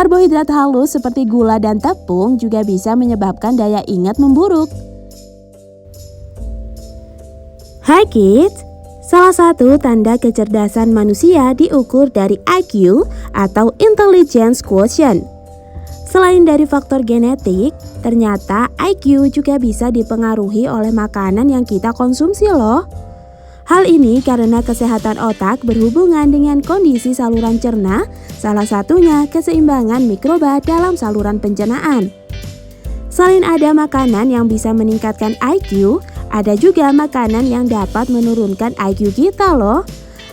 Karbohidrat halus seperti gula dan tepung juga bisa menyebabkan daya ingat memburuk. Hai kids, salah satu tanda kecerdasan manusia diukur dari IQ atau Intelligence Quotient. Selain dari faktor genetik, ternyata IQ juga bisa dipengaruhi oleh makanan yang kita konsumsi loh. Hal ini karena kesehatan otak berhubungan dengan kondisi saluran cerna, salah satunya keseimbangan mikroba dalam saluran pencernaan. Selain ada makanan yang bisa meningkatkan IQ, ada juga makanan yang dapat menurunkan IQ kita loh.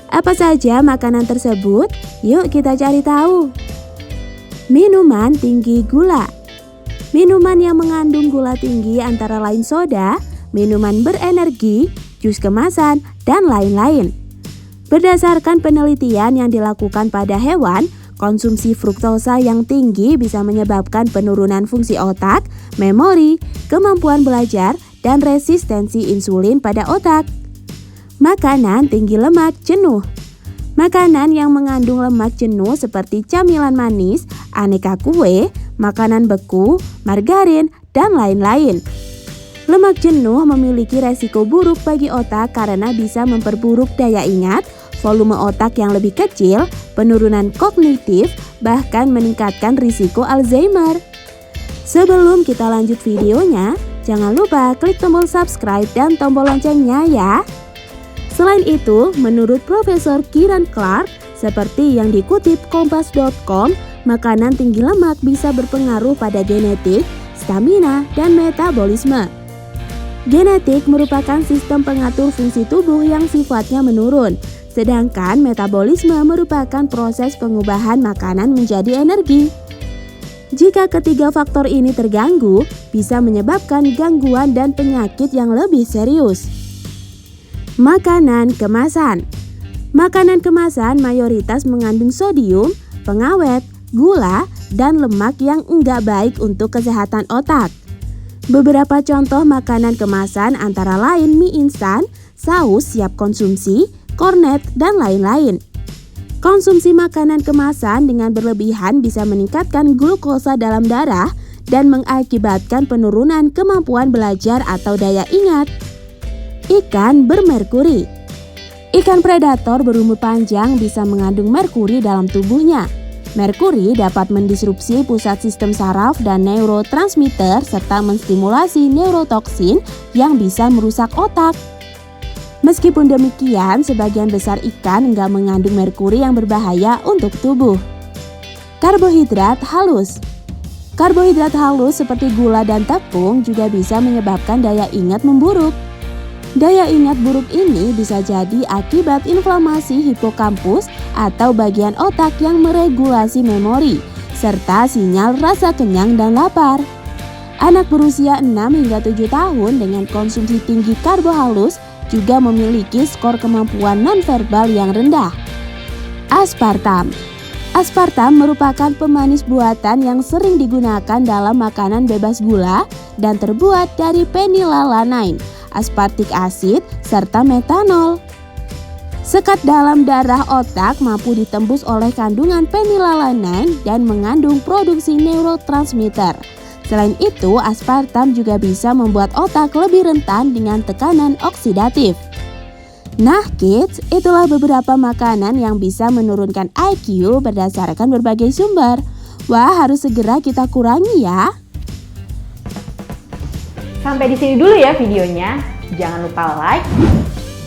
Apa saja makanan tersebut? Yuk kita cari tahu. Minuman tinggi gula. Minuman yang mengandung gula tinggi antara lain soda, minuman berenergi, jus kemasan, dan lain-lain. Berdasarkan penelitian yang dilakukan pada hewan, konsumsi fruktosa yang tinggi bisa menyebabkan penurunan fungsi otak, memori, kemampuan belajar, dan resistensi insulin pada otak. Makanan tinggi lemak jenuh. Makanan yang mengandung lemak jenuh seperti camilan manis, aneka kue, makanan beku, margarin, dan lain-lain. Lemak jenuh memiliki resiko buruk bagi otak karena bisa memperburuk daya ingat, volume otak yang lebih kecil, penurunan kognitif, bahkan meningkatkan risiko Alzheimer. Sebelum kita lanjut videonya, jangan lupa klik tombol subscribe dan tombol loncengnya ya. Selain itu, menurut Profesor Kieran Clark, seperti yang dikutip kompas.com, makanan tinggi lemak bisa berpengaruh pada genetik, stamina, dan metabolisme. Genetik merupakan sistem pengatur fungsi tubuh yang sifatnya menurun, sedangkan metabolisme merupakan proses pengubahan makanan menjadi energi. Jika ketiga faktor ini terganggu, bisa menyebabkan gangguan dan penyakit yang lebih serius. Makanan kemasan. Makanan kemasan mayoritas mengandung sodium, pengawet, gula, dan lemak yang enggak baik untuk kesehatan otak. Beberapa contoh makanan kemasan antara lain mie instan, saus siap konsumsi, kornet, dan lain-lain. Konsumsi makanan kemasan dengan berlebihan bisa meningkatkan glukosa dalam darah dan mengakibatkan penurunan kemampuan belajar atau daya ingat. Ikan bermerkuri. Ikan predator berumur panjang bisa mengandung merkuri dalam tubuhnya. Merkuri dapat mendisrupsi pusat sistem saraf dan neurotransmitter serta menstimulasi neurotoksin yang bisa merusak otak. Meskipun demikian, sebagian besar ikan enggak mengandung merkuri yang berbahaya untuk tubuh. Karbohidrat halus. Karbohidrat halus seperti gula dan tepung juga bisa menyebabkan daya ingat memburuk. Daya ingat buruk ini bisa jadi akibat inflamasi hipokampus atau bagian otak yang meregulasi memori, serta sinyal rasa kenyang dan lapar. Anak berusia 6 hingga 7 tahun dengan konsumsi tinggi karbo halus juga memiliki skor kemampuan nonverbal yang rendah. Aspartam. Aspartam merupakan pemanis buatan yang sering digunakan dalam makanan bebas gula dan terbuat dari phenylalanine, aspartik asid, serta metanol. Sekat dalam darah otak mampu ditembus oleh kandungan phenylalanine dan mengandung produksi neurotransmitter. Selain itu, aspartam juga bisa membuat otak lebih rentan dengan tekanan oksidatif. Nah kids, itulah beberapa makanan yang bisa menurunkan IQ berdasarkan berbagai sumber. Wah, harus segera kita kurangi ya. Sampai di sini dulu ya videonya. Jangan lupa like,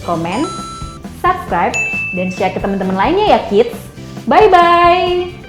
komen, subscribe, dan share ke teman-teman lainnya ya kids. Bye-bye!